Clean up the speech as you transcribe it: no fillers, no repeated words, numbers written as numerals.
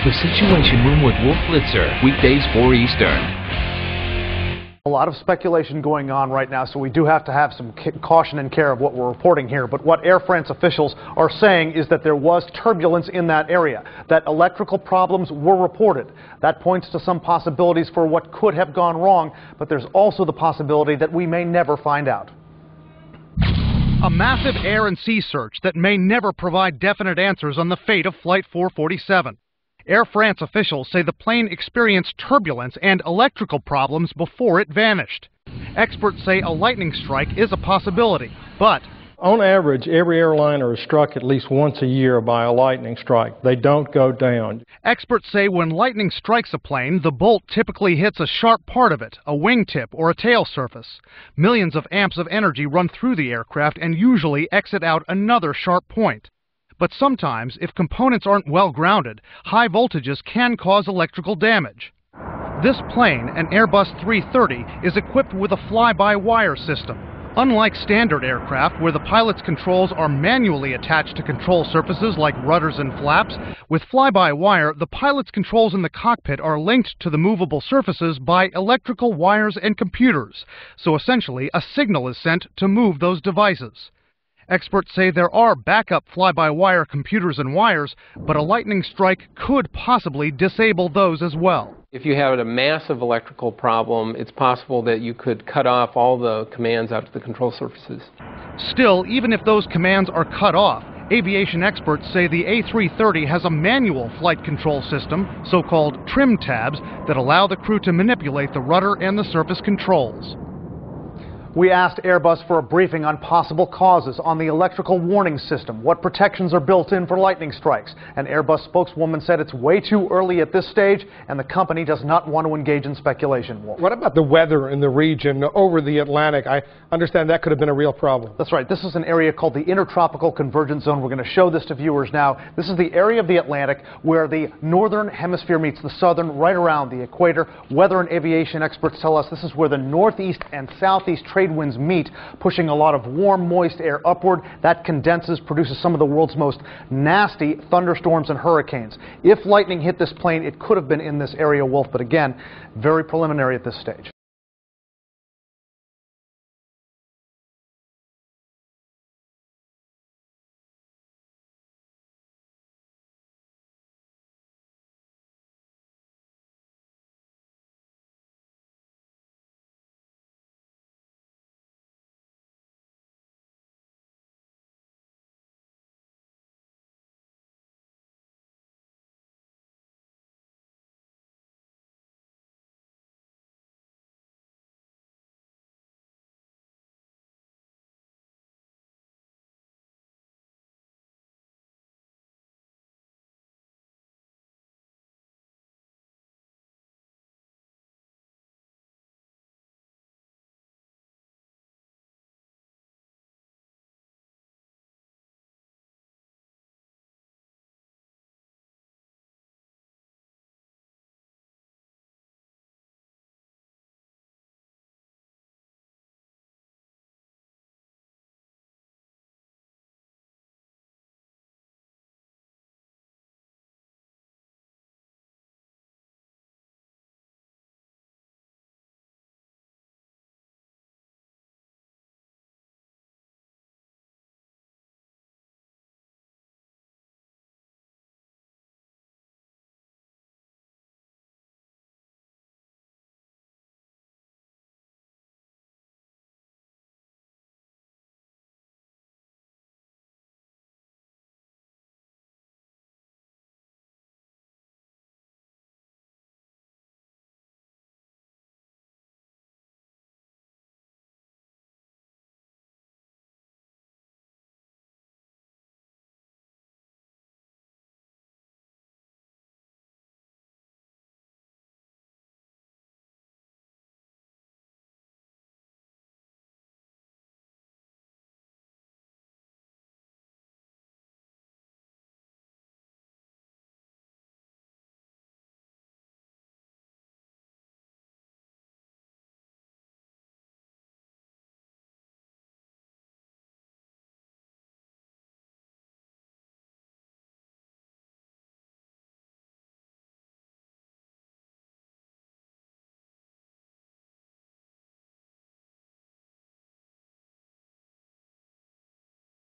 The Situation Room with Wolf Blitzer, weekdays 4 Eastern. A lot of speculation going on right now, so we do have to have some caution and care of what we're reporting here. But what Air France officials are saying is that there was turbulence in that area, that electrical problems were reported. That points to some possibilities for what could have gone wrong, but there's also the possibility that we may never find out. A massive air and sea search that may never provide definite answers on the fate of Flight 447. Air France officials say the plane experienced turbulence and electrical problems before it vanished. Experts say a lightning strike is a possibility, but on average, every airliner is struck at least once a year by a lightning strike. They don't go down. Experts say when lightning strikes a plane, the bolt typically hits a sharp part of it, a wingtip or a tail surface. Millions of amps of energy run through the aircraft and usually exit out another sharp point. But sometimes, if components aren't well grounded, high voltages can cause electrical damage. This plane, an Airbus A330, is equipped with a fly-by-wire system. Unlike standard aircraft, where the pilot's controls are manually attached to control surfaces like rudders and flaps, with fly-by-wire, the pilot's controls in the cockpit are linked to the movable surfaces by electrical wires and computers. So essentially, a signal is sent to move those devices. Experts say there are backup fly-by-wire computers and wires, but a lightning strike could possibly disable those as well. If you have a massive electrical problem, it's possible that you could cut off all the commands out to the control surfaces. Still, even if those commands are cut off, aviation experts say the A330 has a manual flight control system, so-called trim tabs, that allow the crew to manipulate the rudder and the surface controls. We asked Airbus for a briefing on possible causes on the electrical warning system, what protections are built in for lightning strikes. An Airbus spokeswoman said it's way too early at this stage and the company does not want to engage in speculation. Wolf. What about the weather in the region over the Atlantic? I understand that could have been a real problem. That's right. This is an area called the Intertropical Convergence Zone. We're going to show this to viewers now. This is the area of the Atlantic where the northern hemisphere meets the southern, right around the equator. Weather and aviation experts tell us this is where the northeast and southeast trade winds meet, pushing a lot of warm, moist air upward. That condenses, produces some of the world's most nasty thunderstorms and hurricanes. If lightning hit this plane, it could have been in this area, Wolf, but again, very preliminary at this stage.